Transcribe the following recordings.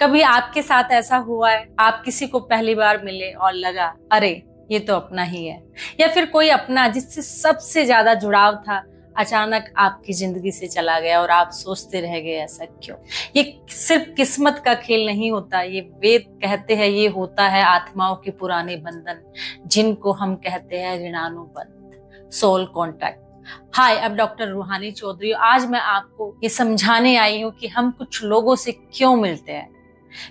कभी आपके साथ ऐसा हुआ है, आप किसी को पहली बार मिले और लगा अरे ये तो अपना ही है, या फिर कोई अपना जिससे सबसे ज्यादा जुड़ाव था अचानक आपकी जिंदगी से चला गया और आप सोचते रह गए ऐसा क्यों। ये सिर्फ किस्मत का खेल नहीं होता, ये वेद कहते हैं ये होता है आत्माओं के पुराने बंधन, जिनको हम कहते हैं ऋणानुबंध, सोल कॉन्ट्रैक्ट। हाय, अब डॉक्टर रूहानी चौधरी। आज मैं आपको ये समझाने आई हूँ कि हम कुछ लोगों से क्यों मिलते हैं,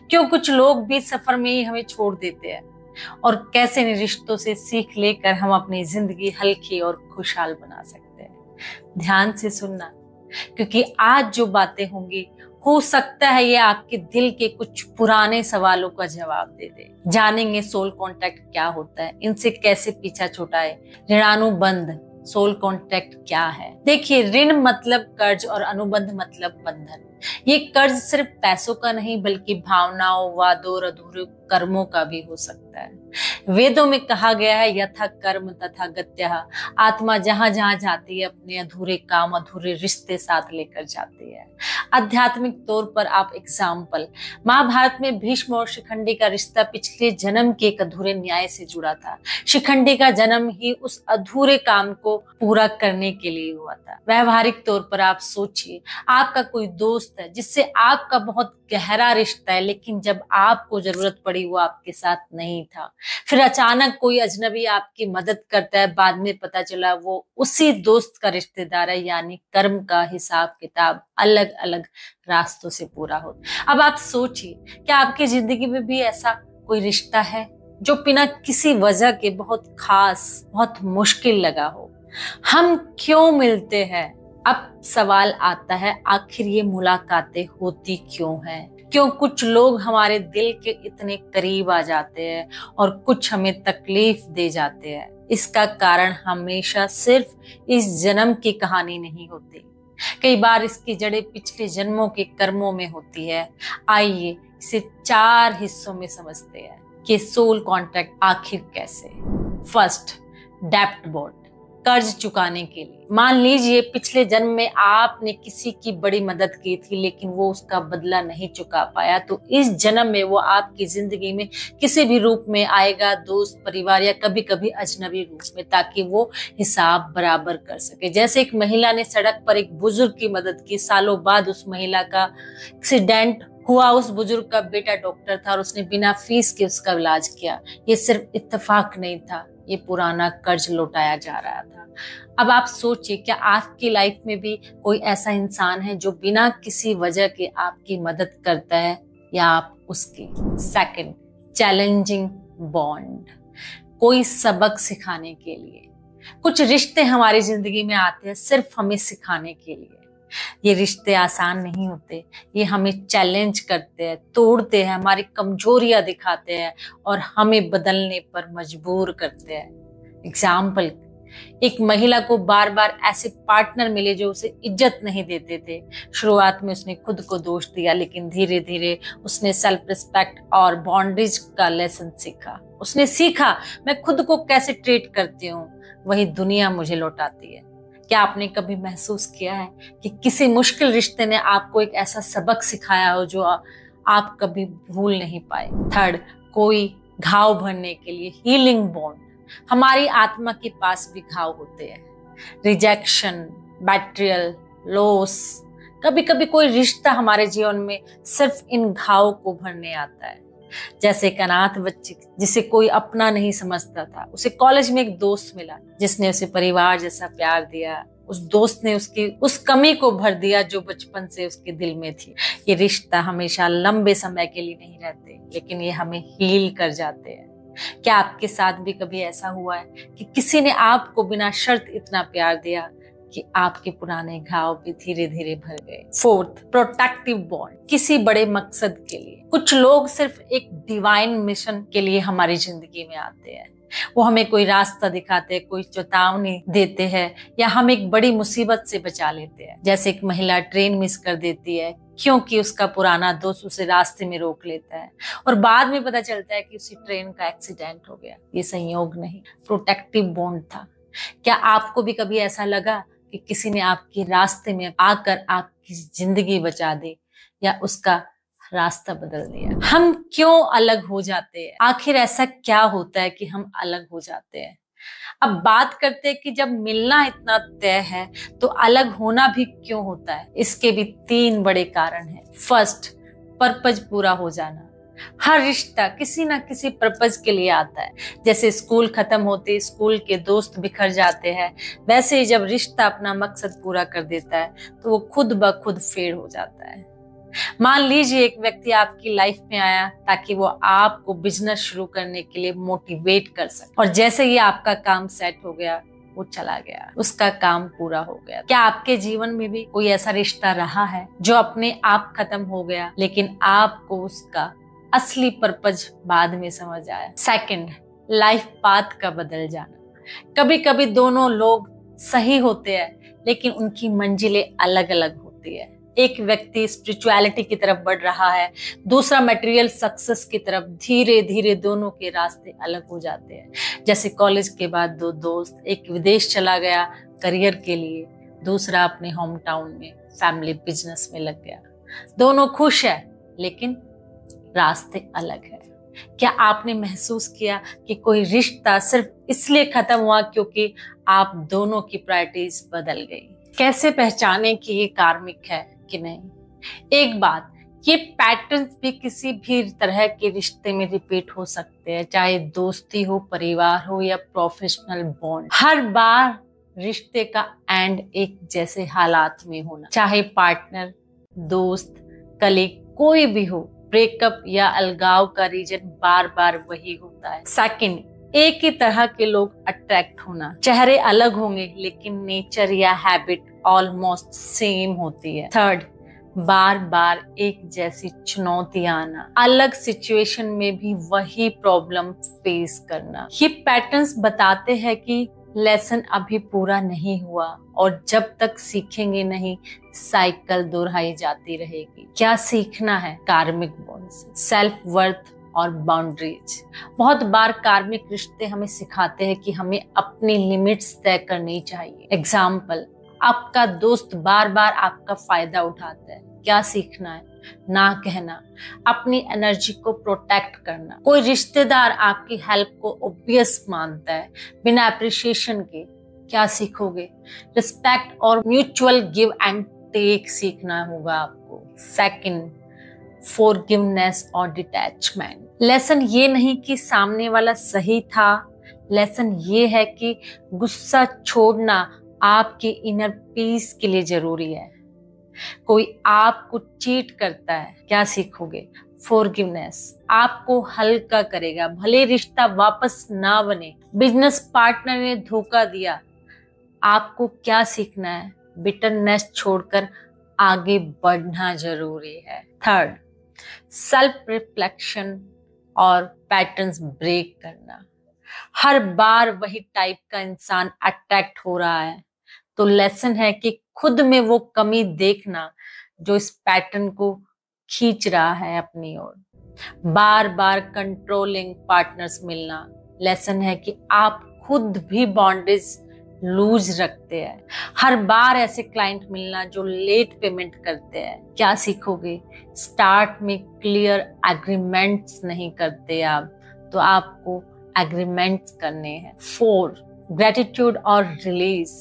क्यों कुछ लोग भी सफर में ही हमें छोड़ देते हैं, और कैसे इन रिश्तों से सीख लेकर हम अपनी जिंदगी हल्की और खुशहाल बना सकते हैं। ध्यान से सुनना, क्योंकि आज जो बातें होंगी हो सकता है ये आपके दिल के कुछ पुराने सवालों का जवाब दे दे। जानेंगे सोल कॉन्ट्रैक्ट क्या होता है, इनसे कैसे पीछा छुड़ाए, ऋणानुबंध सोल कॉन्ट्रैक्ट क्या है। देखिए, ऋण मतलब कर्ज और अनुबंध मतलब बंधन। ये कर्ज सिर्फ पैसों का नहीं बल्कि भावनाओं, वादों और अधूरे कर्मों का भी हो सकता है। वेदों में कहा गया है यथा कर्म तथा गत्यः। आत्मा जहां जहां जाती है अपने अधूरे काम, अधूरे रिश्ते साथ लेकर जाती है। आध्यात्मिक तौर पर आप एग्जाम्पल, महाभारत में भीष्म और शिखंडी का रिश्ता पिछले जन्म के एक अधूरे न्याय से जुड़ा था। शिखंडी का जन्म ही उस अधूरे काम को पूरा करने के लिए हुआ था। व्यवहारिक तौर पर आप सोचिए, आपका कोई दोस्त है जिससे आपका बहुत गहरा रिश्ता है, लेकिन जब आपको जरूरत पड़ी वो आपके साथ नहीं था। फिर अचानक कोई अजनबी आपकी मदद करता है, बाद में पता चला वो उसी दोस्त का रिश्तेदार है, यानी कर्म का हिसाब किताब अलग अलग रास्तों से पूरा होता। अब आप सोचिए, क्या आपकी जिंदगी में भी ऐसा कोई रिश्ता है जो बिना किसी वजह के बहुत खास, बहुत मुश्किल लगा हो। हम क्यों मिलते हैं? अब सवाल आता है, आखिर ये मुलाकातें होती क्यों हैं? क्यों कुछ लोग हमारे दिल के इतने करीब आ जाते हैं और कुछ हमें तकलीफ दे जाते हैं? इसका कारण हमेशा सिर्फ इस जन्म की कहानी नहीं होती, कई बार इसकी जड़ें पिछले जन्मों के कर्मों में होती है। आइए इसे 4 हिस्सों में समझते हैं कि सोल कॉन्ट्रैक्ट आखिर कैसे। फर्स्ट, डेब्ट बॉन्ड, कर्ज चुकाने के लिए। मान लीजिए पिछले जन्म में आपने किसी की बड़ी मदद की थी, लेकिन वो उसका बदला नहीं चुका पाया, तो इस जन्म में वो आपकी जिंदगी में किसी भी रूप में आएगा, दोस्त, परिवार या कभी कभी अजनबी रूप में, ताकि वो हिसाब बराबर कर सके। जैसे एक महिला ने सड़क पर एक बुजुर्ग की मदद की, सालों बाद उस महिला का एक्सीडेंट हुआ, उस बुजुर्ग का बेटा डॉक्टर था और उसने बिना फीस के उसका इलाज किया। ये सिर्फ इत्तेफाक नहीं था, ये पुराना कर्ज लौटाया जा रहा था। अब आप सोचिए, क्या आपकी लाइफ में भी कोई ऐसा इंसान है जो बिना किसी वजह के आपकी मदद करता है, या आप उसकी? सेकंड, चैलेंजिंग बॉन्ड, कोई सबक सिखाने के लिए। कुछ रिश्ते हमारी जिंदगी में आते हैं सिर्फ हमें सिखाने के लिए। ये रिश्ते आसान नहीं होते, ये हमें चैलेंज करते हैं, तोड़ते हैं, हमारी कमजोरियां दिखाते हैं और हमें बदलने पर मजबूर करते हैं। एग्जाम्पल, एक महिला को बार बार ऐसे पार्टनर मिले जो उसे इज्जत नहीं देते थे। शुरुआत में उसने खुद को दोष दिया, लेकिन धीरे धीरे उसने सेल्फ रिस्पेक्ट और बाउंड्रीज का लेसन सीखा। उसने सीखा मैं खुद को कैसे ट्रीट करती हूँ, वही दुनिया मुझे लौटाती है। क्या आपने कभी महसूस किया है कि किसी मुश्किल रिश्ते ने आपको एक ऐसा सबक सिखाया हो जो आप कभी भूल नहीं पाए? थर्ड, कोई घाव भरने के लिए, हीलिंग बॉन्ड। हमारी आत्मा के पास भी घाव होते हैं, रिजेक्शन, बैट्रियल, लॉस। कभी कभी कोई रिश्ता हमारे जीवन में सिर्फ इन घाव को भरने आता है। जैसे एक अनाथ बच्चे जिसे कोई अपना नहीं समझता था, उसे कॉलेज में एक दोस्त मिला जिसने उसे परिवार जैसा प्यार दिया। उस दोस्त ने उसकी उस कमी को भर दिया जो बचपन से उसके दिल में थी। ये रिश्ता हमेशा लंबे समय के लिए नहीं रहते, लेकिन ये हमें हील कर जाते हैं। क्या आपके साथ भी कभी ऐसा हुआ है कि किसी ने आपको बिना शर्त इतना प्यार दिया कि आपके पुराने घाव भी धीरे धीरे भर गए? फोर्थ, प्रोटेक्टिव बॉन्ड, किसी बड़े मकसद के लिए। कुछ लोग सिर्फ एक डिवाइन मिशन के लिए हमारी जिंदगी में आते हैं। वो हमें कोई रास्ता दिखाते हैं, कोई चेतावनी देते हैं, या हम एक बड़ी मुसीबत से बचा लेते हैं। जैसे एक महिला ट्रेन मिस कर देती है क्योंकि उसका पुराना दोस्त उसे रास्ते में रोक लेता है, और बाद में पता चलता है कि उसी ट्रेन का एक्सीडेंट हो गया। ये संयोग नहीं, प्रोटेक्टिव बॉन्ड था। क्या आपको भी कभी ऐसा लगा कि किसी ने आपके रास्ते में आकर आपकी जिंदगी बचा दी, या उसका रास्ता बदल दिया। हम क्यों अलग हो जाते हैं? आखिर ऐसा क्या होता है कि हम अलग हो जाते हैं? अब बात करते हैं कि जब मिलना इतना तय है तो अलग होना भी क्यों होता है। इसके भी 3 बड़े कारण हैं। फर्स्ट, पर्पज पूरा हो जाना। हर रिश्ता किसी ना किसी पर्पज के लिए आता है। जैसे स्कूल खत्म होते स्कूल के दोस्त बिखर जाते हैं, वैसे ही जब रिश्ता अपना मकसद पूरा कर देता है तो वो खुद ब खुद फेड हो जाता है। मान लीजिए एक व्यक्ति आपकी लाइफ में आया ताकि वो आपको बिजनेस शुरू करने के लिए मोटिवेट कर सके, और जैसे ही आपका काम सेट हो गया वो चला गया, उसका काम पूरा हो गया। क्या आपके जीवन में भी कोई ऐसा रिश्ता रहा है जो अपने आप खत्म हो गया लेकिन आपको उसका असली पर्पज बाद में समझ आया? सेकंड, लाइफ पाथ का बदल जाना। कभी कभी दोनों लोग सही होते हैं लेकिन उनकी मंजिलें अलग अलग होती है। एक व्यक्ति स्पिरिचुअलिटी की तरफ बढ़ रहा है, दूसरा मटेरियल सक्सेस की तरफ। धीरे धीरे दोनों के रास्ते अलग हो जाते हैं। जैसे कॉलेज के बाद 2 दोस्त, एक विदेश चला गया करियर के लिए, दूसरा अपने होम टाउन में फैमिली बिजनेस में लग गया। दोनों खुश है लेकिन रास्ते अलग है। क्या आपने महसूस किया कि कोई रिश्ता सिर्फ इसलिए खत्म हुआ क्योंकि आप दोनों की प्रायोरिटीज बदल गई? कैसे पहचाने कि ये कार्मिक है कि नहीं? एक बात, ये पैटर्न्स भी किसी भी तरह के रिश्ते में रिपीट हो सकते हैं, चाहे दोस्ती हो, परिवार हो या प्रोफेशनल बॉन्ड। हर बार रिश्ते का एंड एक जैसे हालात में होना, चाहे पार्टनर, दोस्त, कलीग, कोई भी हो, ब्रेकअप या अलगाव का रीजन बार बार वही होता है। सेकंड, एक ही तरह के लोग अट्रैक्ट होना। चेहरे अलग होंगे लेकिन नेचर या हैबिट ऑलमोस्ट सेम होती है। थर्ड, बार बार एक जैसी चुनौती आना, अलग सिचुएशन में भी वही प्रॉब्लम फेस करना। ये पैटर्न्स बताते हैं कि लेसन अभी पूरा नहीं हुआ और जब तक सीखेंगे नहीं साइकिल दोहराई जाती रहेगी। क्या सीखना है कार्मिक बॉन्ड से? सेल्फ वर्थ और बाउंड्रीज। बहुत बार कार्मिक रिश्ते हमें सिखाते हैं कि हमें अपनी लिमिट्स तय करनी चाहिए। एग्जाम्पल, आपका दोस्त बार बार आपका फायदा उठाता है। क्या सीखना है? ना कहना, अपनी एनर्जी को प्रोटेक्ट करना। कोई रिश्तेदार आपकी हेल्प को ऑब्वियस मानता है बिना अप्रिशिएशन के। क्या सीखोगे? रिस्पेक्ट और म्यूचुअल गिव एंड टेक सीखना होगा आपको। सेकंड, फॉरगिवनेस और डिटैचमेंट। लेसन ये नहीं कि सामने वाला सही था, लेसन ये है कि गुस्सा छोड़ना आपके इनर पीस के लिए जरूरी है। कोई आपको चीट करता है, क्या सीखोगे? फॉरगिवनेस आपको हल्का करेगा, भले रिश्ता वापस ना बने। बिजनेस पार्टनर ने धोखा दिया, आपको क्या सीखना है? बिटरनेस छोड़कर आगे बढ़ना जरूरी है। थर्ड, सेल्फ रिफ्लेक्शन और पैटर्न्स ब्रेक करना। हर बार वही टाइप का इंसान अट्रैक्ट हो रहा है तो लेसन है कि खुद में वो कमी देखना जो इस पैटर्न को खींच रहा है अपनी ओर। बार बार कंट्रोलिंग पार्टनर्स मिलना, लेसन है कि आप खुद भी बाउंड्रीज लूज रखते हैं। हर बार ऐसे क्लाइंट मिलना जो लेट पेमेंट करते हैं। क्या सीखोगे? स्टार्ट में क्लियर एग्रीमेंट्स नहीं करते आप, तो आपको एग्रीमेंट्स करने हैं। 4, ग्रेटिट्यूड और रिलीज।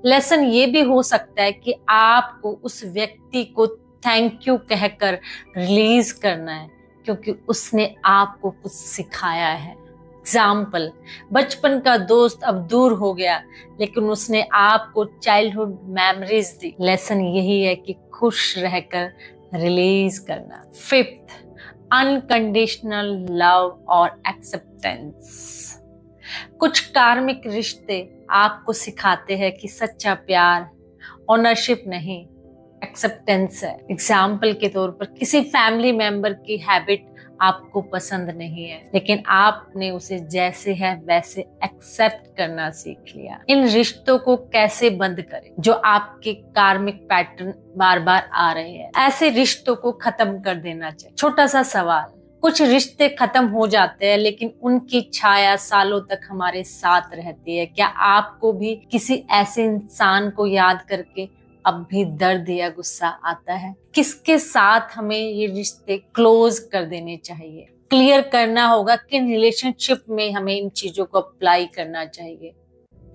लेसन ये भी हो सकता है कि आपको उस व्यक्ति को थैंक यू कहकर रिलीज करना है क्योंकि उसने आपको कुछ सिखाया है। एग्जाम्पल, बचपन का दोस्त अब दूर हो गया लेकिन उसने आपको चाइल्डहुड मेमोरीज दी। लेसन यही है कि खुश रहकर रिलीज करना। 5th, अनकंडीशनल लव और एक्सेप्टेंस। कुछ कार्मिक रिश्ते आपको सिखाते हैं कि सच्चा प्यार ओनरशिप नहीं, एक्सेप्टेंस है। एग्जाम्पल के तौर पर, किसी फैमिली मेंबर की हैबिट आपको पसंद नहीं है लेकिन आपने उसे जैसे है वैसे एक्सेप्ट करना सीख लिया। इन रिश्तों को कैसे बंद करें जो आपके कार्मिक पैटर्न बार बार आ रहे हैं? ऐसे रिश्तों को खत्म कर देना चाहिए। छोटा सा सवाल, कुछ रिश्ते खत्म हो जाते हैं लेकिन उनकी छाया सालों तक हमारे साथ रहती है। क्या आपको भी किसी ऐसे इंसान को याद करके अब भी दर्द या गुस्सा आता है? किसके साथ हमें ये रिश्ते क्लोज कर देने चाहिए? क्लियर करना होगा किन रिलेशनशिप में हमें इन चीजों को अप्लाई करना चाहिए।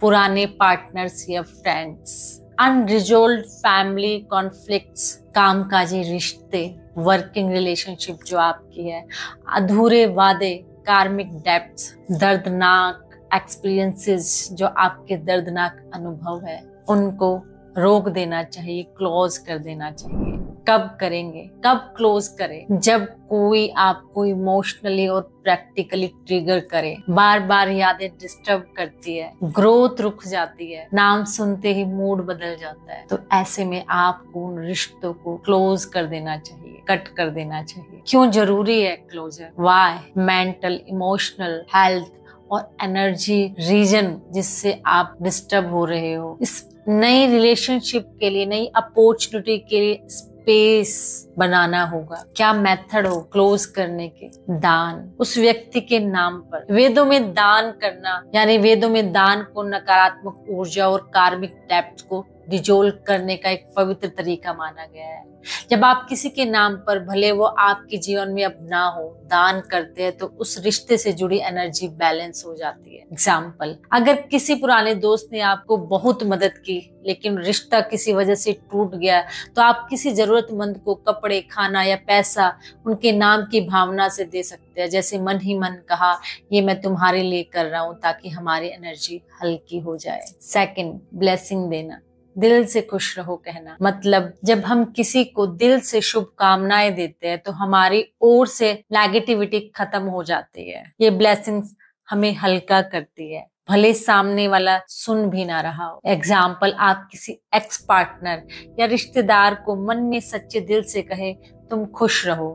पुराने पार्टनर्स या फ्रेंड्स, अनरिजोल्व फैमिली कॉन्फ्लिक्ट्स, कामकाजी रिश्ते, वर्किंग रिलेशनशिप जो आपकी है, अधूरे वादे, कार्मिक डेब्ट्स, दर्दनाक एक्सपीरियंसेस जो आपके दर्दनाक अनुभव है, उनको रोक देना चाहिए, क्लोज कर देना चाहिए। कब करेंगे, कब क्लोज करें? जब कोई आपको इमोशनली और प्रैक्टिकली ट्रिगर करे, बार बार यादें डिस्टर्ब करती है, ग्रोथ रुक जाती है, नाम सुनते ही मूड बदल जाता है, तो ऐसे में आपको उन रिश्तों को क्लोज कर देना चाहिए, कट कर देना चाहिए। क्यों जरूरी है closure? Why? Mental, emotional health और एनर्जी रीजन जिससे आप डिस्टर्ब हो रहे हो, इस नई रिलेशनशिप के लिए, नई अपॉर्चुनिटी के लिए स्पेस बनाना होगा। क्या मेथड हो क्लोज करने के? दान, उस व्यक्ति के नाम पर। वेदों में दान करना, यानी वेदों में दान को नकारात्मक ऊर्जा और कार्मिक डेब्ट को डिजोल्व करने का एक पवित्र तरीका माना गया है। जब आप किसी के नाम पर, भले वो आपके जीवन में अब ना हो, दान करते हैं तो उस रिश्ते से जुड़ी एनर्जी बैलेंस हो जाती है। एग्जाम्पल, अगर किसी पुराने दोस्त ने आपको बहुत मदद की लेकिन रिश्ता किसी वजह से टूट गया, तो आप किसी जरूरतमंद को कपड़े, खाना या पैसा उनके नाम की भावना से दे सकते हैं। जैसे मन ही मन कहा, ये मैं तुम्हारे लिए कर रहा हूँ ताकि हमारी एनर्जी हल्की हो जाए। सेकंड, ब्लेसिंग देना, दिल से खुश रहो कहना। मतलब जब हम किसी को दिल से शुभकामनाएं देते हैं तो हमारी ओर से नेगेटिविटी खत्म हो जाती है। ये ब्लेसिंग्स हमें हल्का करती है, भले सामने वाला सुन भी ना रहा हो। एग्जाम्पल, आप किसी एक्स पार्टनर या रिश्तेदार को मन में सच्चे दिल से कहे, तुम खुश रहो,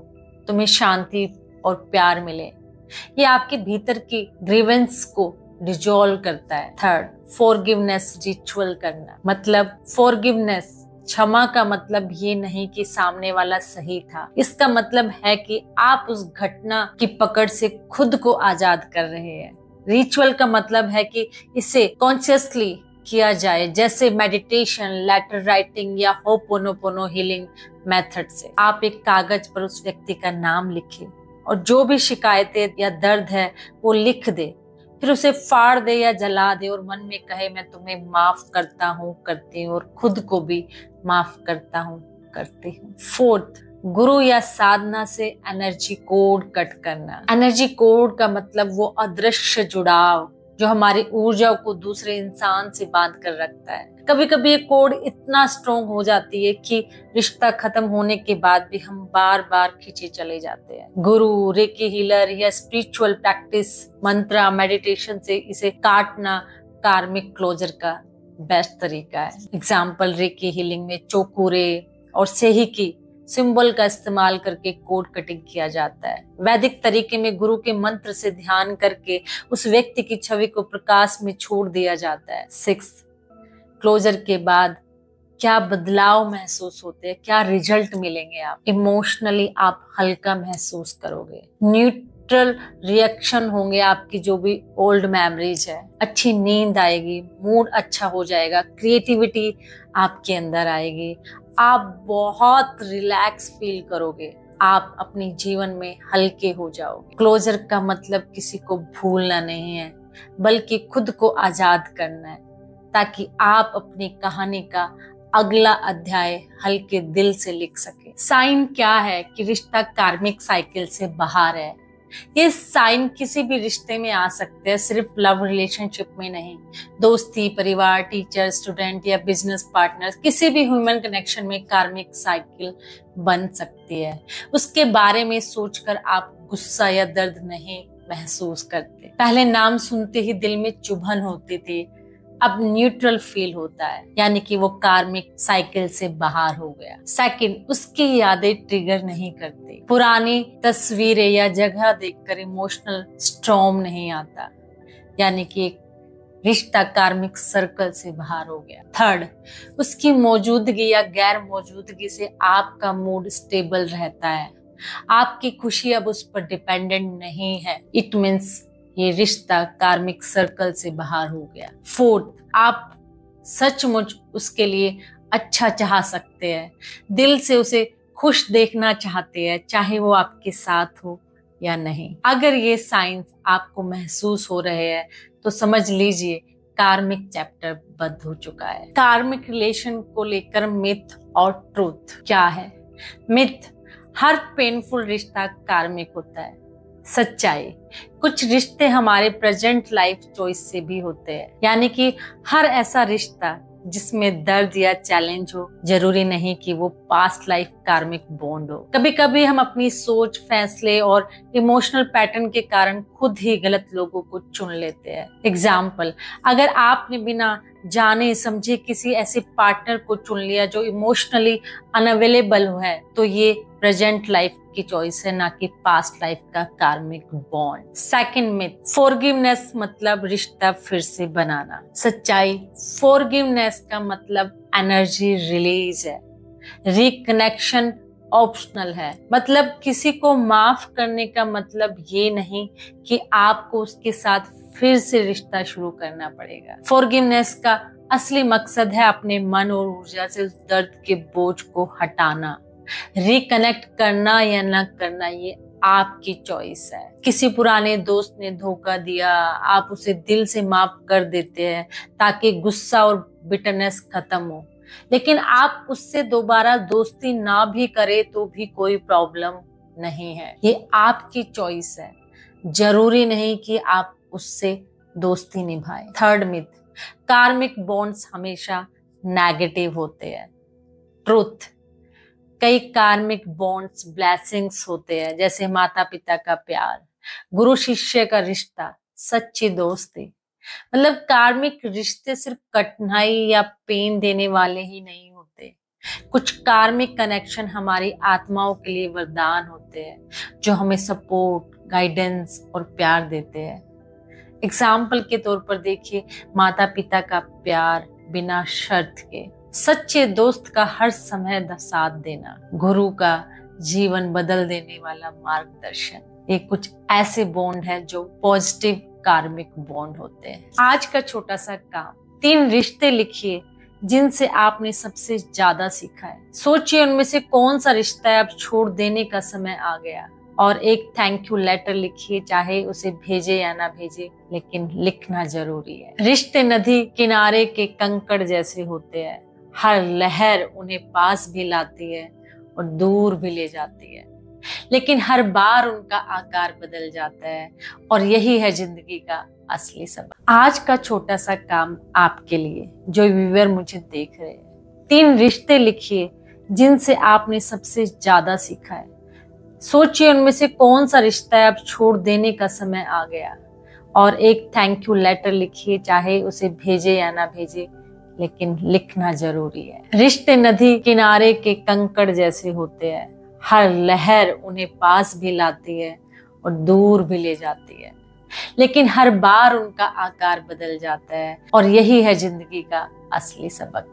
तुम्हें शांति और प्यार मिले। ये आपके भीतर की ग्रीवेंस को डिजोल्व करता है। थर्ड, फॉरगिवनेस रिचुअल करना। मतलब फॉरगिवनेस, क्षमा का मतलब ये नहीं कि सामने वाला सही था, इसका मतलब है कि आप उस घटना की पकड़ से खुद को आजाद कर रहे हैं। रिचुअल का मतलब है कि इसे कॉन्शियसली किया जाए, जैसे मेडिटेशन, लेटर राइटिंग या होपोनोपोनो हीलिंग मेथड से। आप एक कागज पर उस व्यक्ति का नाम लिखें और जो भी शिकायतें या दर्द है वो लिख दे, फिर उसे फाड़ दे या जला दे और मन में कहे, मैं तुम्हें माफ करता हूँ, करती हूँ, और खुद को भी माफ करता हूँ, करती हूँ। फोर्थ, गुरु या साधना से एनर्जी कोड कट करना। एनर्जी कोड का मतलब वो अदृश्य जुड़ाव जो हमारी ऊर्जा को दूसरे इंसान से बांध कर रखता है। कभी कभी ये कोड इतना स्ट्रॉन्ग हो जाती है कि रिश्ता खत्म होने के बाद भी हम बार बार खींचे चले जाते हैं। गुरु, रेकी हीलर या स्पिरिचुअल प्रैक्टिस, मंत्रा, मेडिटेशन से इसे काटना कार्मिक क्लोजर का बेस्ट तरीका है। एग्जाम्पल, रेकी हीलिंग में चोकुरे और सेही की सिंबल का इस्तेमाल करके कोड कटिंग किया जाता है। वैदिक तरीके में गुरु के मंत्र से ध्यान करके उस व्यक्ति की छवि को प्रकाश में छोड़ दिया जाता है। 6, क्लोजर के बाद क्या बदलाव महसूस होते हैं, क्या रिजल्ट मिलेंगे? आप इमोशनली आप हल्का महसूस करोगे, न्यूट्रल रिएक्शन होंगे आपकी जो भी ओल्ड मेमोरीज है, अच्छी नींद आएगी, मूड अच्छा हो जाएगा, क्रिएटिविटी आपके अंदर आएगी, आप बहुत रिलैक्स फील करोगे, आप अपने जीवन में हल्के हो जाओगे। क्लोजर का मतलब किसी को भूलना नहीं है, बल्कि खुद को आजाद करना है, ताकि आप अपनी कहानी का अगला अध्याय हल्के दिल से लिख सके। साइन क्या है कि रिश्ता कार्मिक साइकिल से बाहर है? ये साइन किसी भी रिश्ते में आ सकते हैं, सिर्फ लव रिलेशनशिप में नहीं। दोस्ती, परिवार, टीचर, स्टूडेंट या बिजनेस पार्टनर, किसी भी ह्यूमन कनेक्शन में कार्मिक साइकिल बन सकती है। उसके बारे में सोचकर आप गुस्सा या दर्द नहीं महसूस करते। पहले नाम सुनते ही दिल में चुभन होती थी, अब न्यूट्रल फील होता है, यानी कि वो कार्मिक साइकिल से बाहर हो गया। सेकंड, उसकी यादें ट्रिगर नहीं करती। पुरानी तस्वीरें या जगह देखकर इमोशनल स्टॉर्म नहीं आता, यानी कि एक रिश्ता कार्मिक सर्कल से बाहर हो गया। थर्ड, उसकी मौजूदगी या गैर मौजूदगी से आपका मूड स्टेबल रहता है, आपकी खुशी अब उस पर डिपेंडेंट नहीं है। इट मीन्स ये रिश्ता कार्मिक सर्कल से बाहर हो गया। फोर्थ, आप सचमुच उसके लिए अच्छा चाह सकते हैं, दिल से उसे खुश देखना चाहते हैं, चाहे वो आपके साथ हो या नहीं। अगर ये साइंस आपको महसूस हो रहे हैं तो समझ लीजिए कार्मिक चैप्टर बंद हो चुका है। कार्मिक रिलेशन को लेकर मिथ और ट्रूथ क्या है? मिथ, हर पेनफुल रिश्ता कार्मिक होता है। सच्चाई, कुछ रिश्ते हमारे प्रेजेंट लाइफ चॉइस से भी होते हैं, यानी कि हर ऐसा रिश्ता जिसमें दर्द या चैलेंज हो जरूरी नहीं कि वो पास्ट लाइफ कार्मिक बॉन्ड हो। कभी कभी हम अपनी सोच, फैसले और इमोशनल पैटर्न के कारण खुद ही गलत लोगों को चुन लेते हैं। एग्जाम्पल, अगर आपने बिना जाने समझे किसी ऐसे पार्टनर को चुन लिया जो इमोशनली अनअवेलेबल है, तो ये प्रेजेंट लाइफ की चॉइस है, ना कि पास्ट लाइफ का कार्मिक बॉन्ड। सेकंड मिथ, फॉरगिवनेस मतलब रिश्ता फिर से बनाना। सच्चाई, फॉरगिवनेस का मतलब एनर्जी रिलीज है, रिकनेक्शन ऑप्शनल है। मतलब किसी को माफ करने का मतलब ये नहीं कि आपको उसके साथ फिर से रिश्ता शुरू करना पड़ेगा। फॉरगिवनेस का असली मकसद है अपने मन और ऊर्जा से उस दर्द के बोझ को हटाना। रिकनेक्ट करना या न करना ये आपकी चॉइस है। किसी पुराने दोस्त ने धोखा दिया, आप उसे दिल से माफ कर देते हैं ताकि गुस्सा और बिटरनेस खत्म हो, लेकिन आप उससे दोबारा दोस्ती ना भी करे तो भी कोई प्रॉब्लम नहीं है। ये आपकी चॉइस है, जरूरी नहीं कि आप उससे दोस्ती निभाएं। थर्ड मिथ, कार्मिक बॉन्ड्स हमेशा नेगेटिव होते हैं। ट्रुथ, कई कार्मिक बॉन्ड्स ब्लेसिंग्स होते हैं, जैसे माता पिता का प्यार, गुरु शिष्य का रिश्ता, सच्ची दोस्ती। मतलब कार्मिक रिश्ते सिर्फ कठिनाई या पेन देने वाले ही नहीं होते। कुछ कार्मिक कनेक्शन हमारी आत्माओं के लिए वरदान होते हैं, जो हमें सपोर्ट, गाइडेंस और प्यार देते हैं। एग्जाम्पल के तौर पर देखिए, माता पिता का प्यार बिना शर्त के, सच्चे दोस्त का हर समय साथ देना, गुरु का जीवन बदल देने वाला मार्गदर्शन। ये कुछ ऐसे बॉन्ड हैं जो पॉजिटिव कार्मिक बॉन्ड होते हैं। आज का छोटा सा काम, 3 रिश्ते लिखिए जिनसे आपने सबसे ज्यादा सीखा है। सोचिए उनमें से कौन सा रिश्ता है अब छोड़ देने का समय आ गया, और एक थैंक यू लेटर लिखिए, चाहे उसे भेजे या ना भेजे, लेकिन लिखना जरूरी है। रिश्ते नदी किनारे के कंकड़ जैसे होते हैं, हर लहर उन्हें पास भी लाती है और दूर भी ले जाती है, लेकिन हर बार उनका आकार बदल जाता है, और यही है जिंदगी का असली सबक। आज का छोटा सा काम आपके लिए जो व्यूअर मुझे देख रहे हैं, 3 रिश्ते लिखिए जिनसे आपने सबसे ज्यादा सीखा है। सोचिए उनमें से कौन सा रिश्ता है अब छोड़ देने का समय आ गया, और एक थैंक यू लेटर लिखिए, चाहे उसे भेजे या ना भेजे, लेकिन लिखना जरूरी है। रिश्ते नदी किनारे के कंकड़ जैसे होते हैं, हर लहर उन्हें पास भी लाती है और दूर भी ले जाती है, लेकिन हर बार उनका आकार बदल जाता है, और यही है जिंदगी का असली सबक।